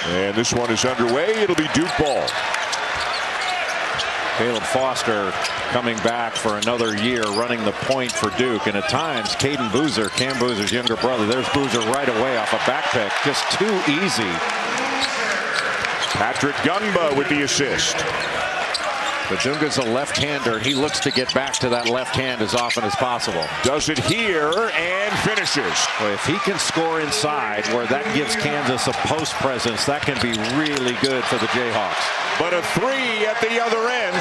And this one is underway. It'll be Duke ball. Caleb Foster coming back for another year running the point for Duke. And at times, Caden Boozer, Cam Boozer's younger brother, there's Boozer right away off a back pick. Just too easy. Patrick Ngongba with the assist. Badunga's a left-hander. He looks to get back to that left hand as often as possible. Does it here and finishes. Well, if he can score inside where that gives Kansas a post presence, that can be really good for the Jayhawks. But a three at the other end.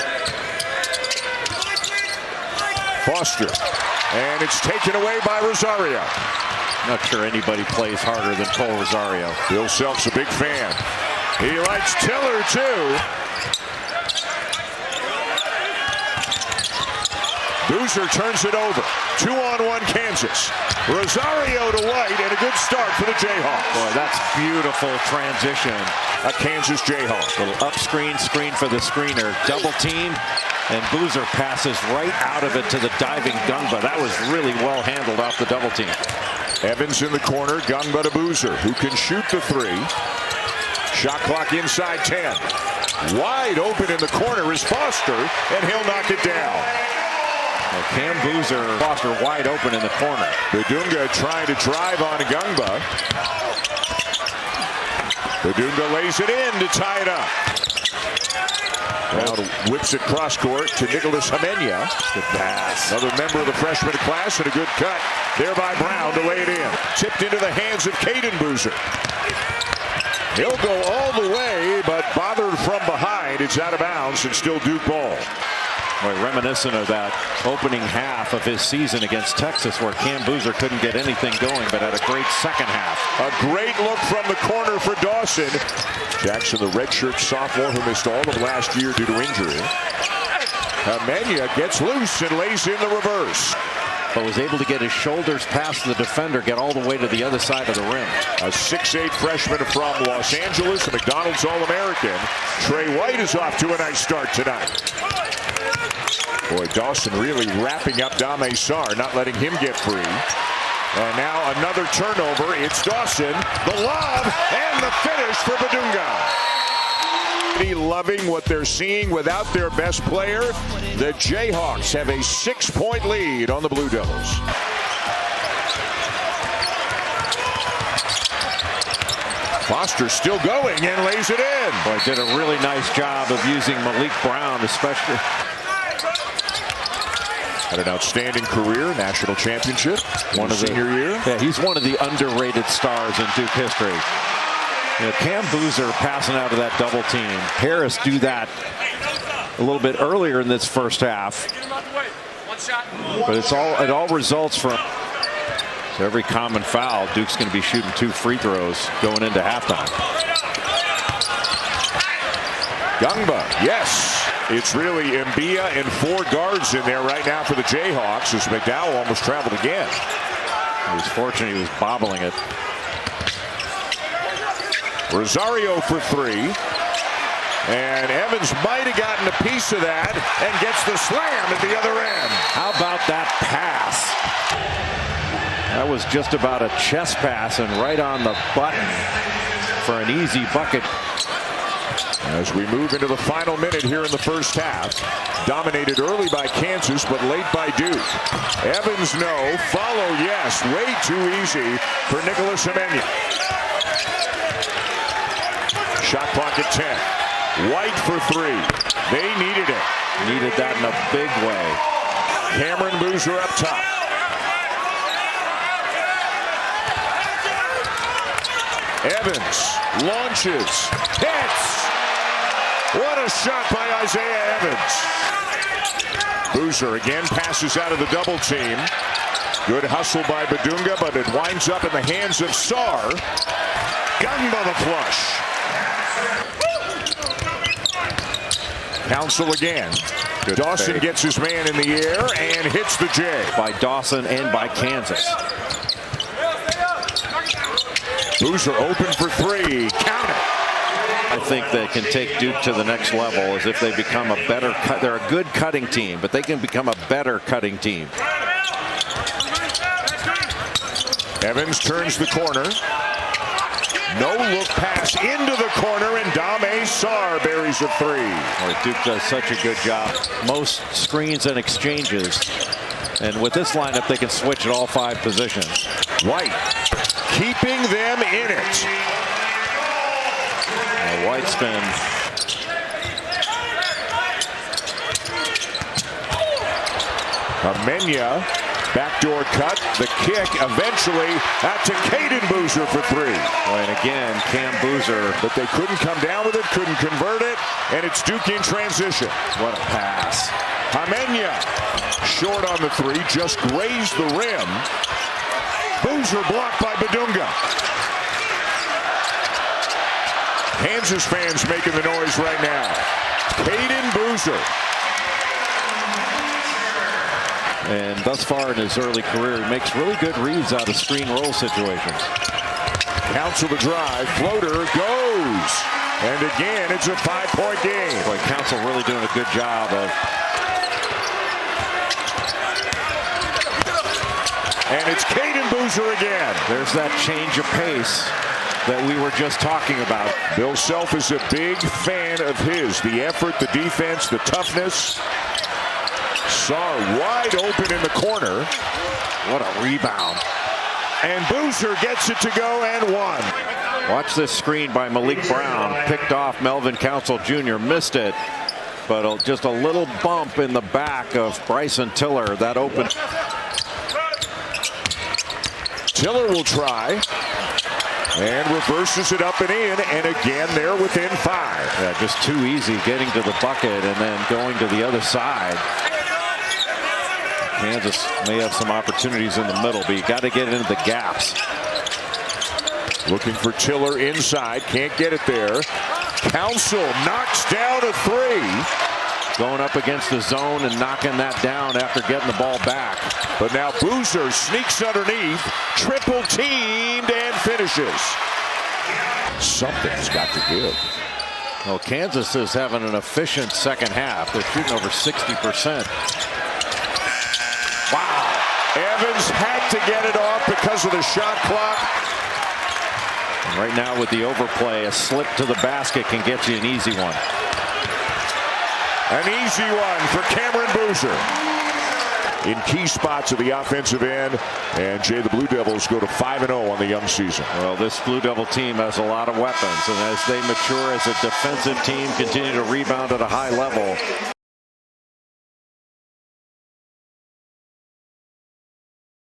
Foster. And it's taken away by Rosario. Not sure anybody plays harder than Cole Rosario. Bill Self's a big fan. He likes Tiller too. Boozer turns it over. 2-on-1 Kansas. Rosario to White, and a good start for the Jayhawks. Boy, that's beautiful transition. A Kansas Jayhawk. Little up screen for the screener. Double team, and Boozer passes right out of it to the diving Ngongba. That was really well handled off the double team. Evans in the corner. Ngongba to Boozer, who can shoot the three. Shot clock inside 10. Wide open in the corner is Foster, and he'll knock it down. Well, Cam Boozer, Foster wide open in the corner. Badunga trying to drive on Ngongba. Badunga lays it in to tie it up. Now whips it cross court to Nicholas Hamenya. Good pass. Another member of the freshman class, and a good cut there by Brown to lay it in. Tipped into the hands of Caden Boozer. He'll go all the way, but bothered from behind. It's out of bounds and still Duke ball. Boy, reminiscent of that opening half of his season against Texas, where Cam Boozer couldn't get anything going, but had a great second half. A great look from the corner for Dawson. Jackson, the redshirt sophomore who missed all of last year due to injury. Hamenya gets loose and lays in the reverse. But was able to get his shoulders past the defender, get all the way to the other side of the rim. A 6'8" freshman from Los Angeles, a McDonald's All-American. Trey White is off to a nice start tonight. Boy, Dawson really wrapping up Dame Sarr, not letting him get free. And now another turnover. It's Dawson, the lob, and the finish for Badunga. Loving what they're seeing without their best player. The Jayhawks have a 6-point lead on the Blue Devils. Foster still going and lays it in. Boy, did a really nice job of using Malik Brown, especially. Had an outstanding career, national championship, one of senior year. Yeah, he's one of the underrated stars in Duke history. You know, Cam Boozer passing out of that double team. Harris do that a little bit earlier in this first half. But it all results from so every common foul. Duke's going to be shooting 2 free throws going into halftime. Ngongba, yes. It's really Mbia and 4 guards in there right now for the Jayhawks as McDowell almost traveled again. He was fortunate he was bobbling it. Rosario for 3. And Evans might have gotten a piece of that and gets the slam at the other end. How about that pass? That was just about a chest pass and right on the button for an easy bucket. As we move into the final minute here in the first half. Dominated early by Kansas, but late by Duke. Evans, no. Follow, yes. Way too easy for Nicholas Hamenya. Shot clock at 10. White for 3. They needed it. Needed that in a big way. Cameron Boozer up top. Evans launches. Hits. What a shot by Isaiah Evans. Boozer again passes out of the double team. Good hustle by Badunga, but it winds up in the hands of Sarr. Ngongba the flush. Council again. Good Dawson fade. Gets his man in the air and hits the J. By Dawson and by Kansas. Boozer open for 3. Count it. I think they can take Duke to the next level as if they become a better cut. They're a good cutting team, but they can become a better cutting team. Evans turns the corner. No-look pass into the corner, and Dame Sarr buries a three. Boy, Duke does such a good job. Most screens and exchanges. And with this lineup, they can switch at all 5 positions. White keeping them in it. White's been Amenya, backdoor cut, the kick, eventually out to Caden Boozer for 3. And again, Cam Boozer. But they couldn't come down with it, couldn't convert it, and it's Duke in transition. What a pass. Amenya, short on the 3, just grazed the rim. Boozer blocked by Badunga. Kansas fans making the noise right now. Caden Boozer. And thus far in his early career, he makes really good reads out of screen roll situations. Counts of the drive, floater goes. And again, it's a 5-point game. Boy, Council really doing a good job of. And it's Caden Boozer again. There's that change of pace that we were just talking about. Bill Self is a big fan of his. The effort, the defense, the toughness. Sarr wide open in the corner. What a rebound. And Boozer gets it to go and 1. Watch this screen by Malik Brown. Picked off Melvin Council Jr. Missed it. But just a little bump in the back of Bryson Tiller. That opened. Tiller will try. And reverses it up and in. And again, they're within 5. Yeah, just too easy getting to the bucket and then going to the other side. Kansas may have some opportunities in the middle, but you got to get into the gaps. Looking for Tiller inside. Can't get it there. Council knocks down a 3. Going up against the zone and knocking that down after getting the ball back. But now Boozer sneaks underneath. Triple teamed and finishes. Something's got to give. Well, Kansas is having an efficient second half. They're shooting over 60%. Wow. Evans had to get it off because of the shot clock. And right now with the overplay, a slip to the basket can get you an easy one. An easy one for Cameron Boozer. In key spots of the offensive end. And Jay, the Blue Devils go to 5-0 on the young season. Well, this Blue Devil team has a lot of weapons. And as they mature as a defensive team, continue to rebound at a high level.